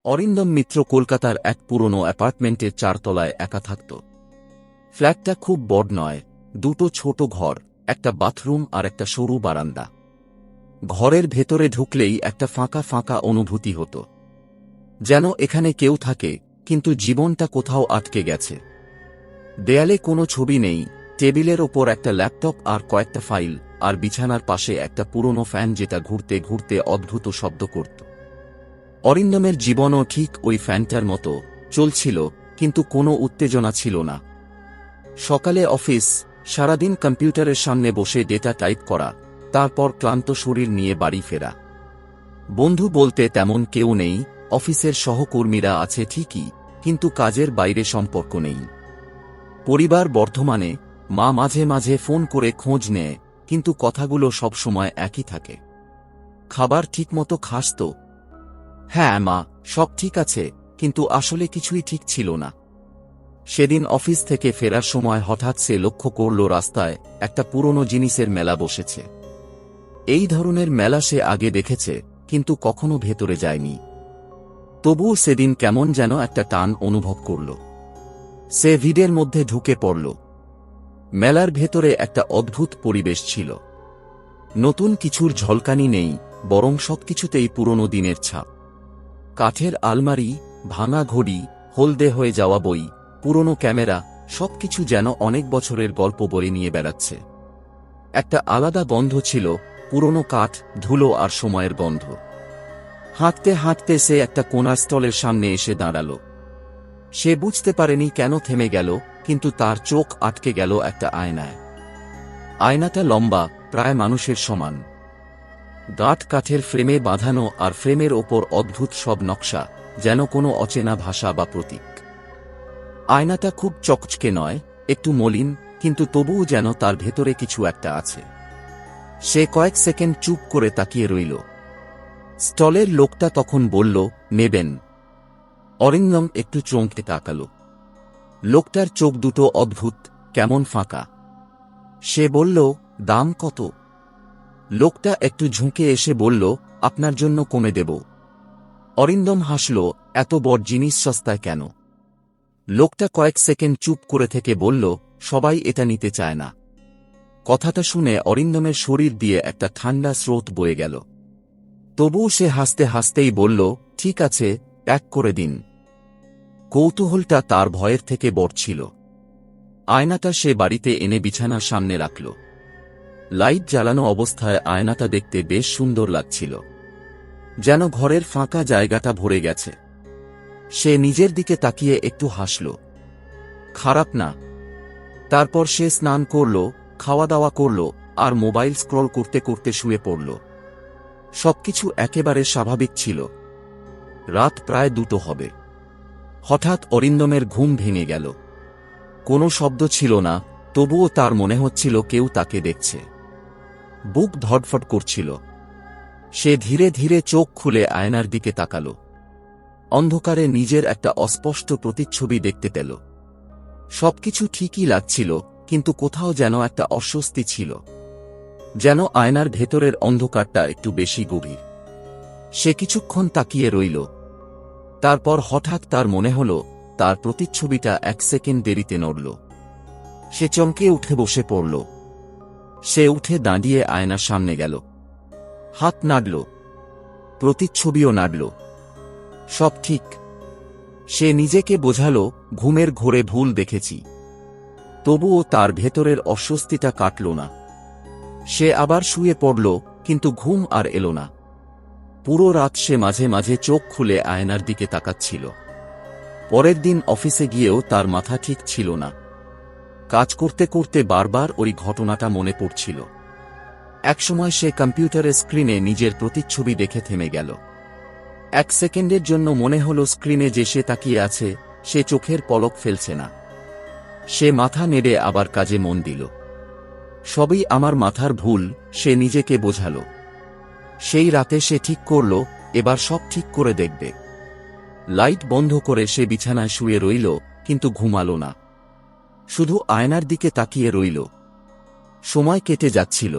অরিন্দম মিত্র কলকাতার এক পুরনো অ্যাপার্টমেন্টের 4 তলায় একা থাকত। ফ্ল্যাটটা খুব বড় নয়, দুটো ছোট ঘর, একটা বাথরুম আর একটা সরু বারান্দা। ঘরের ভেতরে ঢুকলেই একটা ফাঁকা ফাঁকা অনুভূতি হতো, যেন এখানে কেউ থাকে কিন্তু জীবনটা কোথাও আটকে গেছে। দেয়ালে কোনো ছবি নেই, টেবিলের ওপর একটা ল্যাপটপ আর কয়েকটা ফাইল, আর বিছানার পাশে একটা পুরনো ফ্যান যেটা ঘুরতে ঘুরতে অদ্ভুত শব্দ করত। অরিন্দমের জীবনও ঠিক ওই ফ্যানটার মতো চলছিল, কিন্তু কোনো উত্তেজনা ছিল না। সকালে অফিস, সারাদিন কম্পিউটারের সামনে বসে ডেটা টাইপ করা, তারপর ক্লান্ত শরীর নিয়ে বাড়ি ফেরা। বন্ধু বলতে তেমন কেউ নেই, অফিসের সহকর্মীরা আছে ঠিকই, কিন্তু কাজের বাইরে সম্পর্ক নেই। পরিবার বর্ধমানে, মা মাঝে মাঝে ফোন করে খোঁজ নেয়, কিন্তু কথাগুলো সবসময় একই থাকে। খাবার ঠিকমতো খাস তো? হ্যাঁ মা, সব ঠিক আছে, কিন্তু আসলে কিছুই ঠিক ছিল না। সেদিন অফিস থেকে ফেরার সময় হঠাৎ সে লক্ষ্য করল রাস্তায় একটা পুরনো জিনিসের মেলা বসেছে। এই ধরনের মেলা সে আগে দেখেছে, কিন্তু কখনো ভেতরে যায়নি। তবুও সেদিন কেমন যেন একটা টান অনুভব করল। সে ভিড়ের মধ্যে ঢুকে পড়ল। মেলার ভেতরে একটা অদ্ভুত পরিবেশ ছিল। নতুন কিছুর ঝলকানি নেই, বরং সবকিছুতেই পুরনো দিনের ছাপ। কাঠের আলমারি, ভাঙা ঘড়ি, হলদে হয়ে যাওয়া বই, পুরনো ক্যামেরা, সবকিছু যেন অনেক বছরের গল্প বয়ে নিয়ে বেড়াচ্ছে। একটা আলাদা গন্ধ ছিল, পুরনো কাঠ, ধুলো আর সময়ের গন্ধ। হাঁটতে হাঁটতে সে একটা কোণা স্টলের সামনে এসে দাঁড়াল। সে বুঝতে পারেনি কেন থেমে গেল, কিন্তু তার চোখ আটকে গেল একটা আয়নায়। আয়নাটা লম্বা, প্রায় মানুষের সমান। গাঢ় কাঠের ফ্রেমে বাঁধানো, আর ফ্রেমের ওপর অদ্ভুত সব নকশা, যেন কোনো অচেনা ভাষা বা প্রতীক। আয়নাটা খুব চকচকে নয়, একটু মলিন, কিন্তু তবুও যেন তার ভেতরে কিছু একটা আছে। সে কয়েক সেকেন্ড চুপ করে তাকিয়ে রইল। স্টলের লোকটা তখন বলল, নেবেন? অরিন্দম একটু চমকে তাকাল। লোকটার চোখ দুটো অদ্ভুত, কেমন ফাঁকা। সে বলল, দাম কত? লোকটা একটু ঝুঁকে এসে বলল, আপনার জন্য কমে দেব। অরিন্দম হাসল, এত বড় জিনিস সস্তায় কেন? লোকটা কয়েক সেকেন্ড চুপ করে থেকে বলল, সবাই এটা নিতে চায় না। কথাটা শুনে অরিন্দমের শরীর দিয়ে একটা ঠান্ডা স্রোত বয়ে গেল। তবুও সে হাসতে হাসতেই বলল, ঠিক আছে, প্যাক করে দিন। কৌতূহলটা তার ভয়ের থেকে বড় ছিল। আয়নাটা সে বাড়িতে এনে বিছানার সামনে রাখল। লাইট জ্বালানো অবস্থায় আয়নাটা দেখতে বেশ সুন্দর লাগছিল, যেন ঘরের ফাঁকা জায়গাটা ভরে গেছে। সে নিজের দিকে তাকিয়ে একটু হাসল। খারাপ না। তারপর সে স্নান করল, খাওয়া দাওয়া করল, আর মোবাইল স্ক্রল করতে করতে শুয়ে পড়ল। সবকিছু একেবারে স্বাভাবিক ছিল। রাত প্রায় 2টো হবে। হঠাৎ অরিন্দমের ঘুম ভেঙে গেল। কোনো শব্দ ছিল না, তবুও তার মনে হচ্ছিল কেউ তাকে দেখছে। বুক ধড়ফড় করছিল। সে ধীরে ধীরে চোখ খুলে আয়নার দিকে তাকাল। অন্ধকারে নিজের একটা অস্পষ্ট প্রতিচ্ছবি দেখতে পেল। সবকিছু ঠিকই লাগছিল, কিন্তু কোথাও যেন একটা অস্বস্তি ছিল, যেন আয়নার ভেতরের অন্ধকারটা একটু বেশি গভীর। সে কিছুক্ষণ তাকিয়ে রইল। তারপর হঠাৎ তার মনে হল তার প্রতিচ্ছবিটা 1 সেকেন্ড দেরিতে নড়ল। সে চমকে উঠে বসে পড়ল। সে উঠে দাঁড়িয়ে আয়নার সামনে গেল। হাত নাড়ল, প্রতিচ্ছবিও নাড়ল। সব ঠিক। সে নিজেকে বোঝাল, ঘুমের ঘোরে ভুল দেখেছি। তবুও তার ভেতরের অস্বস্তিটা কাটল না। সে আবার শুয়ে পড়ল, কিন্তু ঘুম আর এলো না। পুরো রাত সে মাঝে মাঝে চোখ খুলে আয়নার দিকে তাকাচ্ছিল। পরের দিন অফিসে গিয়েও তার মাথা ঠিক ছিল না। কাজ করতে করতে বারবার ওই ঘটনাটা মনে পড়ছিল। একসময় সে কম্পিউটারের স্ক্রিনে নিজের প্রতিচ্ছবি দেখে থেমে গেল। 1 সেকেন্ডের জন্য মনে হল স্ক্রিনে যে সে তাকিয়ে আছে, সে চোখের পলক ফেলছে না। সে মাথা নেড়ে আবার কাজে মন দিল। সবই আমার মাথার ভুল, সে নিজেকে বোঝাল। সেই রাতে সে ঠিক করল, এবার সব ঠিক করে দেখবে। লাইট বন্ধ করে সে বিছানায় শুয়ে রইল, কিন্তু ঘুমাল না। শুধু আয়নার দিকে তাকিয়ে রইল। সময় কেটে যাচ্ছিল।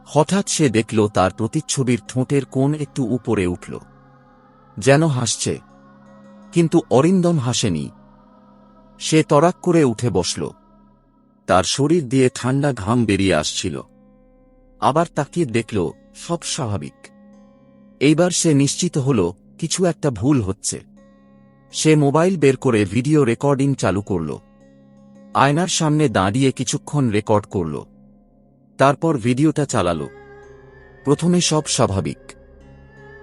হঠাৎ সে দেখল তার প্রতিচ্ছবির ঠোঁটের কোণ একটু উপরে উঠল। যেন হাসছে। কিন্তু অরিন্দম হাসেনি। সে তড়াক করে উঠে বসল। তার শরীর দিয়ে ঠান্ডা ঘাম বেরিয়ে আসছিল। আবার তাকিয়ে দেখল সব স্বাভাবিক। এইবার সে নিশ্চিত হল কিছু একটা ভুল হচ্ছে। সে মোবাইল বের করে ভিডিও রেকর্ডিং চালু করল। আয়নার সামনে দাঁড়িয়ে কিছুক্ষণ রেকর্ড করল। তারপর ভিডিওটা চালাল। প্রথমে সব স্বাভাবিক,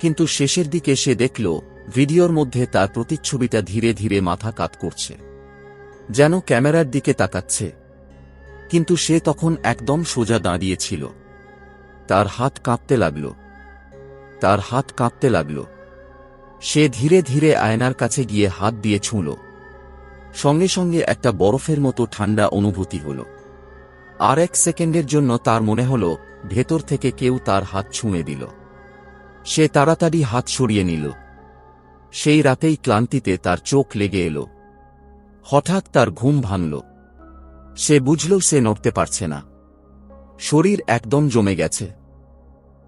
কিন্তু শেষের দিকে সে দেখল ভিডিওর মধ্যে তার প্রতিচ্ছবিটা ধীরে ধীরে মাথা কাত করছে, যেন ক্যামেরার দিকে তাকাচ্ছে। কিন্তু সে তখন একদম সোজা দাঁড়িয়েছিল। তার হাত কাঁপতে লাগল। সে ধীরে ধীরে আয়নার কাছে গিয়ে হাত দিয়ে ছুঁল। সঙ্গে সঙ্গে একটা বরফের মতো ঠান্ডা অনুভূতি হল। আর এক সেকেন্ডের জন্য তার মনে হল ভেতর থেকে কেউ তার হাত ছুঁয়ে দিল। সে তাড়াতাড়ি হাত সরিয়ে নিল। সেই রাতেই ক্লান্তিতে তার চোখ লেগে এলো। হঠাৎ তার ঘুম ভাঙল। সে বুঝল সে নড়তে পারছে না। শরীর একদম জমে গেছে,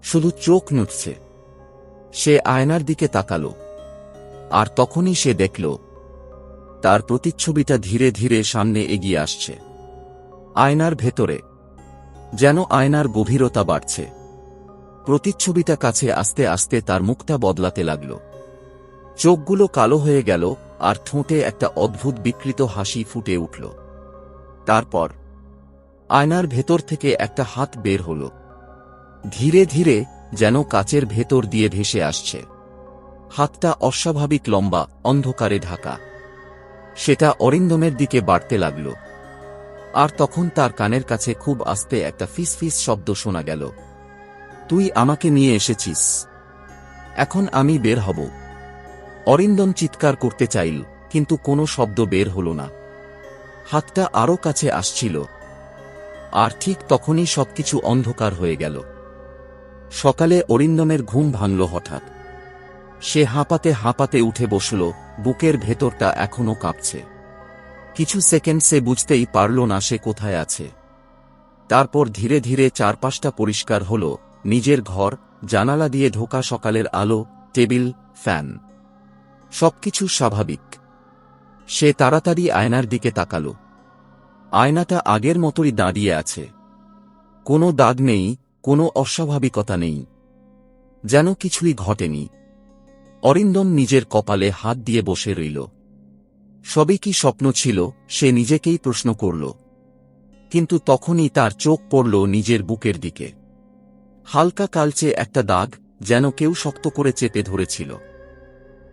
শুধু চোখ নড়ছে। সে আয়নার দিকে তাকাল। আর তখনই সে দেখল তার প্রতিচ্ছবিটা ধীরে ধীরে সামনে এগিয়ে আসছে। আয়নার ভেতরে যেন আয়নার গভীরতা বাড়ছে। প্রতিচ্ছবিটা কাছে আসতে আসতে তার মুখটা বদলাতে লাগল। চোখগুলো কালো হয়ে গেল আর ঠোঁটে একটা অদ্ভুত বিকৃত হাসি ফুটে উঠল। তারপর আয়নার ভেতর থেকে একটা হাত বের হল, ধীরে ধীরে, যেন কাচের ভেতর দিয়ে ভেসে আসছে। হাতটা অস্বাভাবিক লম্বা, অন্ধকারে ঢাকা। সেটা অরিন্দমের দিকে বাড়তে লাগল। আর তখন তার কানের কাছে খুব আস্তে একটা ফিস ফিস শব্দ শোনা গেল। তুই আমাকে নিয়ে এসেছিস, এখন আমি বের হব। অরিন্দম চিৎকার করতে চাইল, কিন্তু কোনো শব্দ বের হল না। হাতটা আরও কাছে আসছিল। আর ঠিক তখনই সবকিছু অন্ধকার হয়ে গেল। সকালে অরিন্দমের ঘুম ভাঙল হঠাৎ। সে হাঁপাতে হাঁপাতে উঠে বসল, বুকের ভেতরটা এখনো কাঁপছে। কিছু সেকেন্ড সে বুঝতেই পারল না সে কোথায় আছে। তারপর ধীরে ধীরে চারপাশটা পরিষ্কার হল। নিজের ঘর, জানালা দিয়ে ঢোকা সকালের আলো, টেবিল, ফ্যান, সবকিছু স্বাভাবিক। সে তাড়াতাড়ি আয়নার দিকে তাকাল। আয়নাটা আগের মতোই দাঁড়িয়ে আছে। কোনো দাগ নেই, কোনো অস্বাভাবিকতা নেই, যেন কিছুই ঘটেনি। অরিন্দম নিজের কপালে হাত দিয়ে বসে রইল। সবই কি স্বপ্ন ছিল, সে নিজেকেই প্রশ্ন করল। কিন্তু তখনই তার চোখ পড়ল নিজের বুকের দিকে। হালকা কালচে একটা দাগ, যেন কেউ শক্ত করে চেপে ধরেছিল।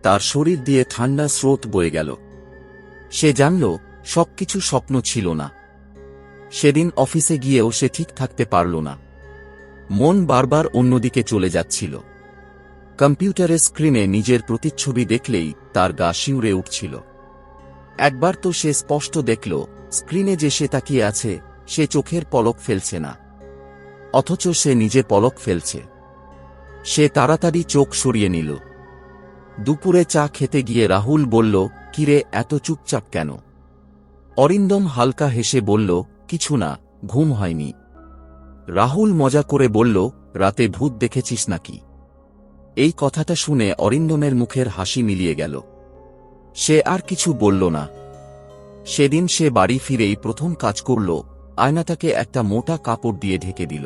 তার শরীর দিয়ে ঠান্ডা স্রোত বয়ে গেল। সে জানল সবকিছু স্বপ্ন ছিল না। সেদিন অফিসে গিয়েও সে ঠিক থাকতে পারল না। মন বারবার অন্যদিকে চলে যাচ্ছিল। কম্পিউটারের স্ক্রিনে নিজের প্রতিচ্ছবি দেখলেই তার গা শিউরে উঠছিল। একবার তো সে স্পষ্ট দেখল স্ক্রিনে যে সে তাকিয়ে আছে, সে চোখের পলক ফেলছে না, অথচ সে নিজে পলক ফেলছে। সে তাড়াতাড়ি চোখ সরিয়ে নিল। দুপুরে চা খেতে গিয়ে রাহুল বলল, কিরে এত চুপচাপ কেন? অরিন্দম হালকা হেসে বলল, কিছু না, ঘুম হয়নি। রাহুল মজা করে বলল, রাতে ভূত দেখেছিস নাকি? এই কথাটা শুনে অরিন্দমের মুখের হাসি মিলিয়ে গেল। সে আর কিছু বলল না। সেদিন সে বাড়ি ফিরেই প্রথম কাজ করল, আয়নাটাকে একটা মোটা কাপড় দিয়ে ঢেকে দিল।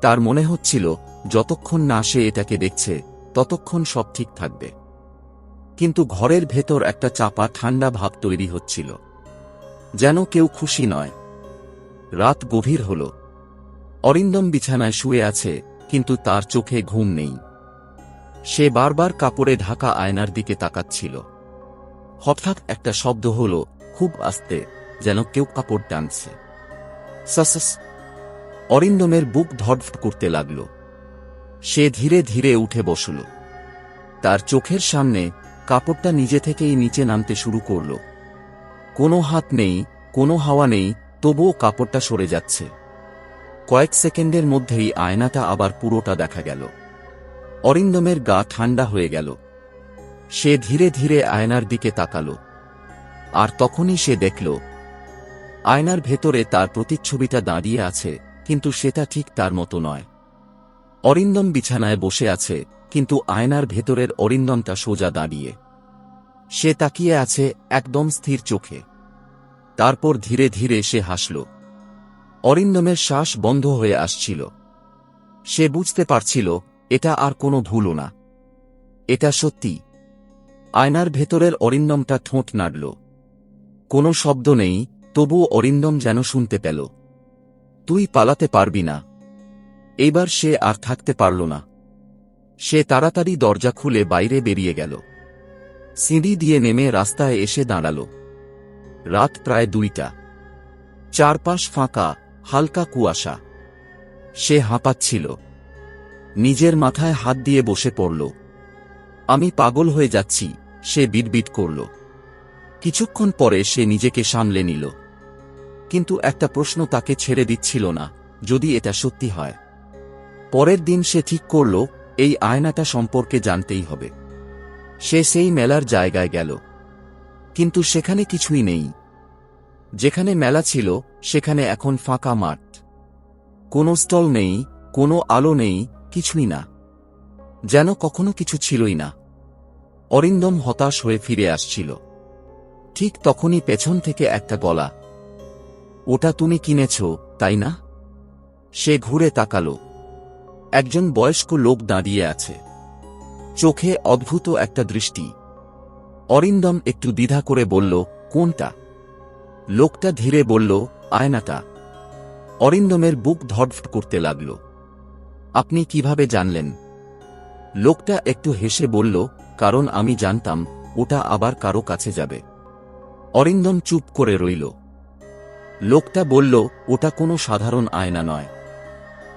তার মনে হচ্ছিল যতক্ষণ না সে এটাকে দেখছে ততক্ষণ সব ঠিক থাকবে। কিন্তু ঘরের ভেতর একটা চাপা ঠান্ডা ভাব তৈরি হচ্ছিল, যেন কেউ খুশি নয়। রাত গভীর হল। অরিন্দম বিছানায় শুয়ে আছে, কিন্তু তার চোখে ঘুম নেই। সে বারবার কাপড়ে ঢাকা আয়নার দিকে তাকাচ্ছিল। হঠাৎ একটা শব্দ হল, খুব আস্তে, যেন কেউ কাপড় টানছে। সাস। অরিন্দমের বুক ধড়ফড় করতে লাগল। সে ধীরে ধীরে উঠে বসল। তার চোখের সামনে কাপড়টা নিজে থেকেই নিচে নামতে শুরু করল। কোনো হাত নেই, কোনো হাওয়া নেই, তবুও কাপড়টা সরে যাচ্ছে। কয়েক সেকেন্ডের মধ্যেই আয়নাটা আবার পুরোটা দেখা গেল। অরিন্দমের গা ঠান্ডা হয়ে গেল। সে ধীরে ধীরে আয়নার দিকে তাকাল। আর তখনই সে দেখল আয়নার ভেতরে তার প্রতিচ্ছবিটা দাঁড়িয়ে আছে, কিন্তু সেটা ঠিক তার মতো নয়। অরিন্দম বিছানায় বসে আছে, কিন্তু আয়নার ভেতরের অরিন্দমটা সোজা দাঁড়িয়ে। সে তাকিয়ে আছে একদম স্থির চোখে। তারপর ধীরে ধীরে সে হাসল। অরিন্দমের শ্বাস বন্ধ হয়ে আসছিল। সে বুঝতে পারছিল এটা আর কোনো ভুলও না, এটা সত্যি। আয়নার ভেতরের অরিন্দমটা ঠোঁট নাড়ল। কোনো শব্দ নেই, তবুও অরিন্দম যেন শুনতে পেল। তুই পালাতে পারবি না। এইবার সে আর থাকতে পারল না। সে তাড়াতাড়ি দরজা খুলে বাইরে বেরিয়ে গেল। সিঁড়ি দিয়ে নেমে রাস্তায় এসে দাঁড়াল। রাত প্রায় 2টা। চারপাশ ফাঁকা, হালকা কুয়াশা। সে হাঁপাচ্ছিল। নিজের মাথায় হাত দিয়ে বসে পড়ল। আমি পাগল হয়ে যাচ্ছি, সে বিড়বিড় করল। কিছুক্ষণ পরে সে নিজেকে সামলে নিল। কিন্তু একটা প্রশ্ন তাকে ছেড়ে দিচ্ছিল না, যদি এটা সত্যি হয়। পরের দিন সে ঠিক করল এই আয়নাটা সম্পর্কে জানতেই হবে। সে সেই মেলার জায়গায় গেল, কিন্তু সেখানে কিছুই নেই। যেখানে মেলা ছিল সেখানে এখন ফাঁকা মাঠ। কোনো স্টল নেই, কোনো আলো নেই, কিছুই না, যেন কখনো কিছু ছিলই না। অরিন্দম হতাশ হয়ে ফিরে আসছিল। ঠিক তখনই পেছন থেকে একটা গলা, ওটা তুমি কিনেছ, তাই না? সে ঘুরে তাকাল। একজন বয়স্ক লোক দাঁড়িয়ে আছে, চোখে অদ্ভুত একটা দৃষ্টি। অরিন্দম একটু দ্বিধা করে বলল, কোনটা? লোকটা ধীরে বলল, আয়নাটা। অরিন্দমের বুক ধড়ফড় করতে লাগল। আপনি কিভাবে জানলেন? লোকটা একটু হেসে বলল, কারণ আমি জানতাম ওটা আবার কারো কাছে যাবে। অরিন্দম চুপ করে রইল। লোকটা বলল, ওটা কোনো সাধারণ আয়না নয়।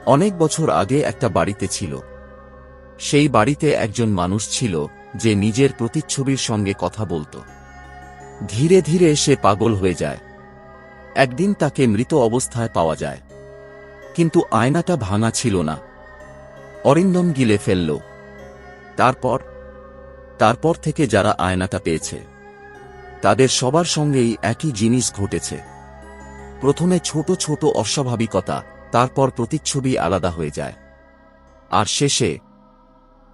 অনেক বছর আগে একটা বাড়িতে ছিল। সেই বাড়িতে একজন মানুষ ছিল যে নিজের প্রতিচ্ছবির সঙ্গে কথা বলত। ধীরে ধীরে সে পাগল হয়ে যায়। একদিন তাকে মৃত অবস্থায় পাওয়া যায়, কিন্তু আয়নাটা ভাঙা ছিল না। অরিন্দম গিলে ফেলল। তারপর থেকে যারা আয়নাটা পেয়েছে তাদের সবার সঙ্গেই একই জিনিস ঘটেছে। প্রথমে ছোট ছোট অস্বাভাবিকতা, তারপর প্রতিচ্ছবি আলাদা হয়ে যায়, আর শেষে।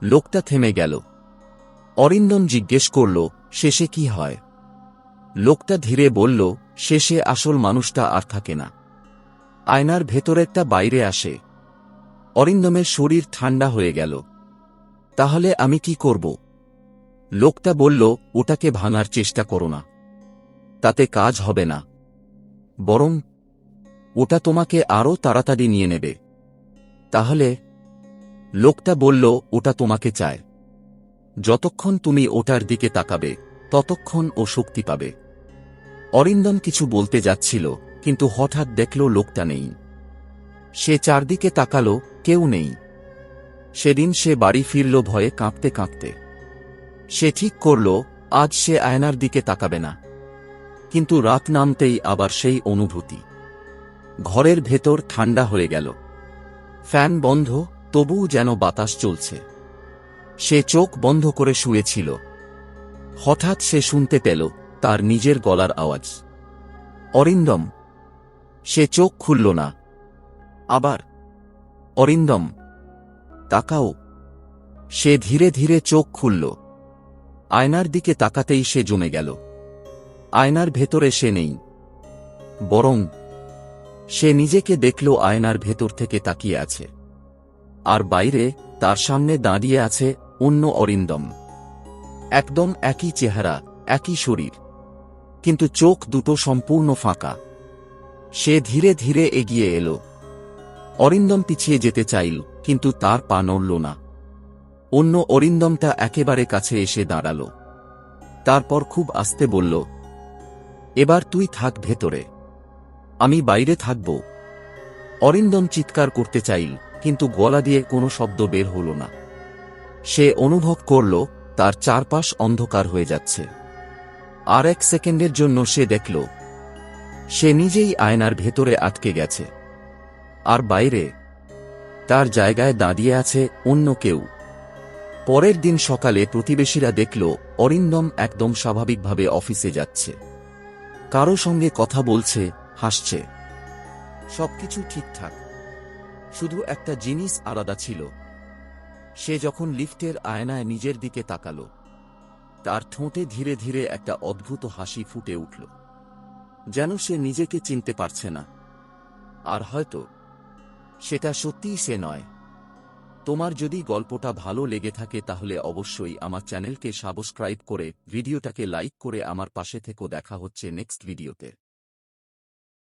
লোকটা থেমে গেল। অরিন্দম জিজ্ঞেস করল, শেষে কি হয়? লোকটা ধীরে বলল, শেষে আসল মানুষটা আর থাকে না। আয়নার ভেতরেরটা বাইরে আসে। অরিন্দমের শরীর ঠান্ডা হয়ে গেল। তাহলে আমি কি করব? লোকটা বলল, ওটাকে ভাঙার চেষ্টা করো না, তাতে কাজ হবে না। বরং ওটা তোমাকে আরও তাড়াতাড়ি নিয়ে নেবে। তাহলে? লোকটা বলল, ওটা তোমাকে চায়। যতক্ষণ তুমি ওটার দিকে তাকাবে ততক্ষণ ও শক্তি পাবে। অরিন্দম কিছু বলতে যাচ্ছিল, কিন্তু হঠাৎ দেখল লোকটা নেই। সে চারদিকে তাকাল, কেউ নেই। সেদিন সে বাড়ি ফিরল ভয়ে কাঁপতে কাঁপতে। সে ঠিক করল আজ সে আয়নার দিকে তাকাবে না। কিন্তু রাত নামতেই আবার সেই অনুভূতি। ঘরের ভেতর ঠান্ডা হয়ে গেল। ফ্যান বন্ধ, তবুও যেন বাতাস চলছে। সে চোখ বন্ধ করে শুয়েছিল। হঠাৎ সে শুনতে পেল তার নিজের গলার আওয়াজ, অরিন্দম। সে চোখ খুলল না। আবার, অরিন্দম, তাকাও। সে ধীরে ধীরে চোখ খুলল। আয়নার দিকে তাকাতেই সে জমে গেল। আয়নার ভেতরে সে নেই, বরং সে নিজেকে দেখল আয়নার ভেতর থেকে তাকিয়ে আছে। আর বাইরে তার সামনে দাঁড়িয়ে আছে অন্য অরিন্দম। একদম একই চেহারা, একই শরীর, কিন্তু চোখ দুটো সম্পূর্ণ ফাঁকা। সে ধীরে ধীরে এগিয়ে এলো। অরিন্দম পিছিয়ে যেতে চাইল, কিন্তু তার পা নড়ল না। অন্য অরিন্দমটা একেবারে কাছে এসে দাঁড়াল। তারপর খুব আস্তে বলল, এবার তুই থাক ভেতরে, আমি বাইরে থাকব। অরিন্দম চিৎকার করতে চাইল, কিন্তু গলা দিয়ে কোনো শব্দ বের হল না। সে অনুভব করল তার চারপাশ অন্ধকার হয়ে যাচ্ছে। আর এক সেকেন্ডের জন্য সে দেখল সে নিজেই আয়নার ভেতরে আটকে গেছে। আর বাইরে তার জায়গায় দাঁড়িয়ে আছে অন্য কেউ। পরের দিন সকালে প্রতিবেশীরা দেখল অরিন্দম একদম স্বাভাবিকভাবে অফিসে যাচ্ছে, কারো সঙ্গে কথা বলছে, হাসছে। সবকিছু ঠিকঠাক, শুধু একটা জিনিস আলাদা ছিল। সে যখন লিফটের আয়নায় নিজের দিকে তাকাল, তার ঠোঁটে ধীরে ধীরে একটা অদ্ভুত হাসি ফুটে উঠল, যেন সে নিজেকে চিনতে পারছে না। আর হয়তো সেটা সত্যিই সে নয়। তোমার যদি গল্পটা ভালো লেগে থাকে তাহলে অবশ্যই আমার চ্যানেলকে সাবস্ক্রাইব করে ভিডিওটাকে লাইক করে আমার পাশে থেকো। দেখা হচ্ছে নেক্সট ভিডিওতে।